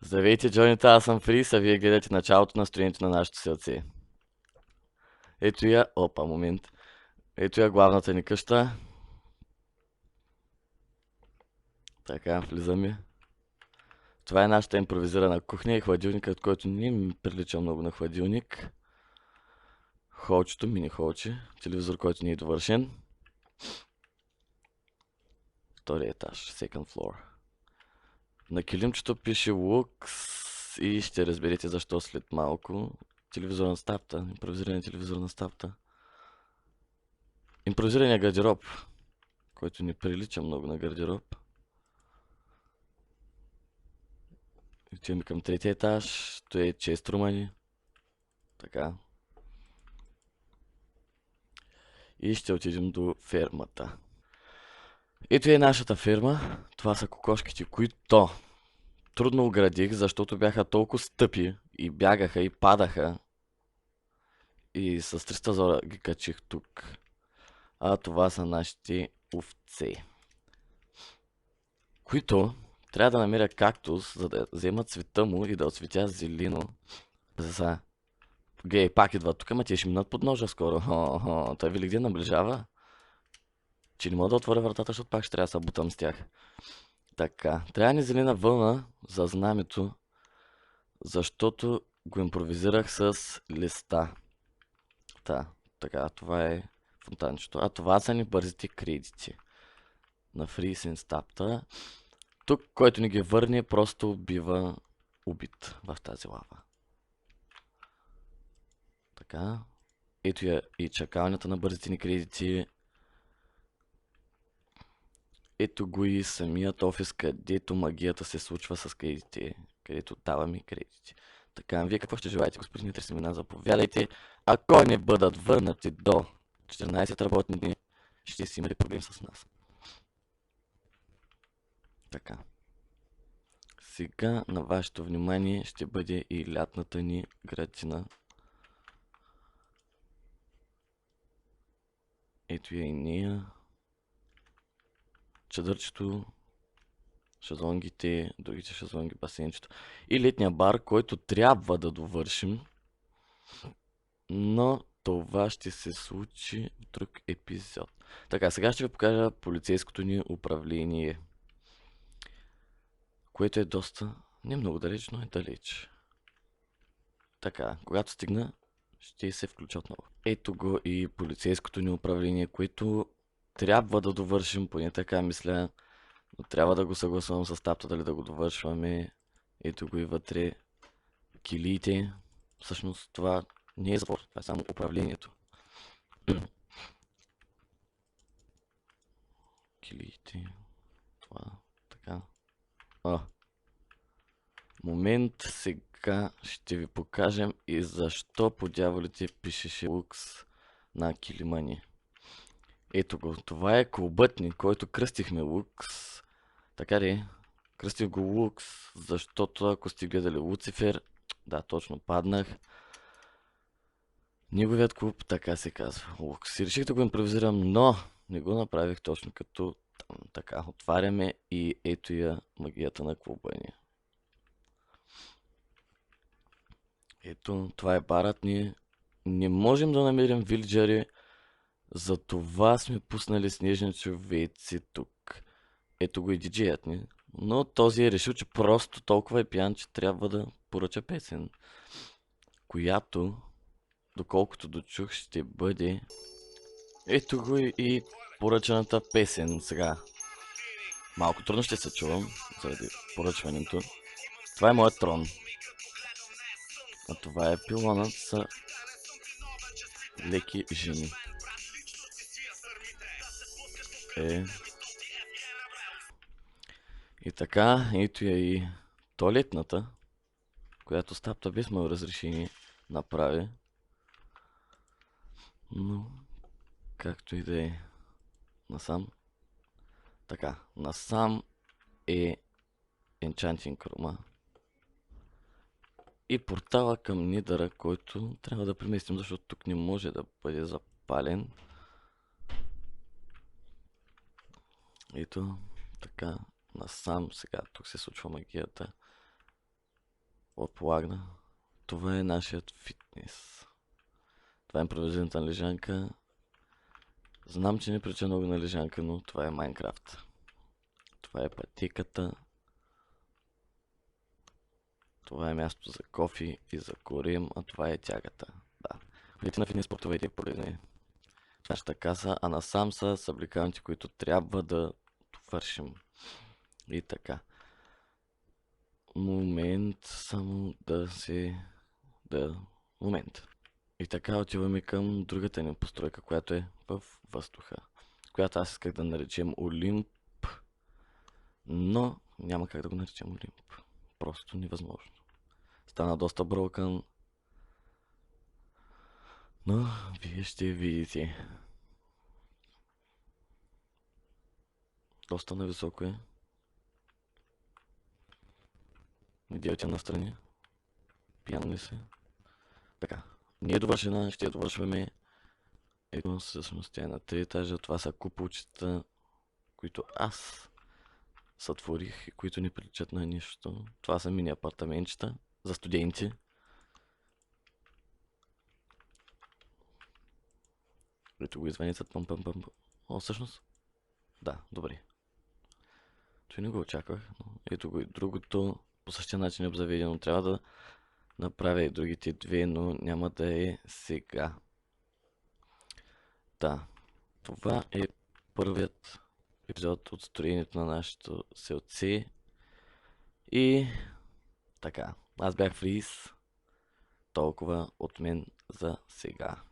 Здравейте, Джонита, аз съм Фрис, а вие гледате началото на строението на нашето селце. Ето я, опа, момент. Ето я главната ни къща. Така, влизаме. Това е нашата импровизирана кухня и хладилникът, който не ми прилича много на хладилник. Холчето, мини холче, телевизор, който не е довършен. Втори етаж, second floor. На килимчето пише Lux и ще разберете защо след малко. Телевизорна стапта, импровизирана телевизорна стапта. Импровизирания гардероб, който не прилича много на гардероб. Отиваме към третия етаж. Той е 6 румъни. Така. И ще отидем до фермата. Ето е нашата ферма. Това са кокошките, които трудно оградих, защото бяха толкова стъпи и бягаха и падаха. И с 300 зора ги качих тук. А това са нашите овце, които трябва да намеря кактус, за да взема цвета му и да отцветя зелено. За Гей, пак идва тук, ама те ще минат под ножа скоро. Той вили где наближава? Че не мога да отворя вратата, защото пак ще трябва да се бутам с тях. Така, трябва ни зелена вълна за знамето, защото го импровизирах с листа. Така, това е фонтанчето. А това са ни бързите кредити на Freeze Stapta. Тук, който ни ги върне, просто бива убит в тази лава. Така. Ето я и чакалнята на бързите ни кредити. Ето го и самият офис, където магията се случва с кредити. Където даваме кредити. Така, вие какво ще желаете, господин Тресимина? Заповядайте. Ако не бъдат върнати до 14 работни дни, ще си имате проблем с нас. Така. Сега на вашето внимание ще бъде и лятната ни градина. Ето я и нея. Чадърчето, шезлонгите, другите шезлонги, басейнчето и летния бар, който трябва да довършим. Но това ще се случи в друг епизод. Така, сега ще ви покажа полицейското ни управление, което е доста, не много далеч, но е далеч. Така, когато стигна, ще се включа отново. Ето го и полицейското ни управление, което трябва да довършим, поне така мисля. Но трябва да го съгласувам с тапта дали да го довършваме. Ето го и вътре. Килиите. Всъщност това не е затвор, това е само управлението. Килиите. Това, така. Момент, сега ще ви покажем и защо по дяволите пишеше Лукс на килима ни. Ето го, това е клубът ни, който кръстихме Лукс. Така ли? Кръстих го Лукс, защото ако сте гледали Луцифер, да, точно паднах. Неговият клуб така се казва. Лукс. И реших да го импровизирам, но не го направих точно като там. Така, отваряме и ето я магията на клуба ни. Ето, това е барът ни. Не можем да намерим вилджери, затова сме пуснали снежни човеци тук. Ето го и диджеят ни. Но този е решил, че просто толкова е пиян, че трябва да поръча песен. Която, доколкото дочух, ще бъде... Ето го и поръчаната песен сега. Малко трудно ще се чувам, заради поръчването. Това е моят трон. А това е пилонът са леки жени. И така, ето я и туалетната, която стапта без мое разрешение направи. Но, както и да е, насам. Така, насам е Enchanting Room. И портала към Нидъра, който трябва да преместим, защото тук не може да бъде запален. Ето, така, насам сега, тук се случва магията. отполагна. Това е нашият фитнес. Това е импровизираната лежанка. Знам, че не прилича много на лежанка, но това е Майнкрафт. Това е пътеката. Това е място за кофи и за корем, а това е тягата. Да. Ходите на фитнес спортовете полезни. Нашата каса, а насам са събликаването, които трябва да вършим. И така. Момент, само да се... Момент. И така отиваме към другата ни постройка, която е в въздуха. Която аз исках да наречем Олимп. Но няма как да го наречем Олимп. Просто невъзможно. Стана доста брокън. Но вие ще видите. Доста нависоко е. Видите настрани. Пиян ли се? Така. Не е довършена, ще я довършваме. Ето всъщност тя е на 3 етажа. Това са куполчета, които аз сътворих и които не приличат на нищо. Това са мини апартаментчета за студенти. Ето го извънецът. Пъм. О, всъщност. Да, добре. Той не го очаквах, но ето го и другото. По същия начин е обзаведено. Трябва да направя и другите две, но няма да е сега. Да, това е първият епизод от строението на нашето селце. И така, аз бях Фрис. Толкова от мен за сега.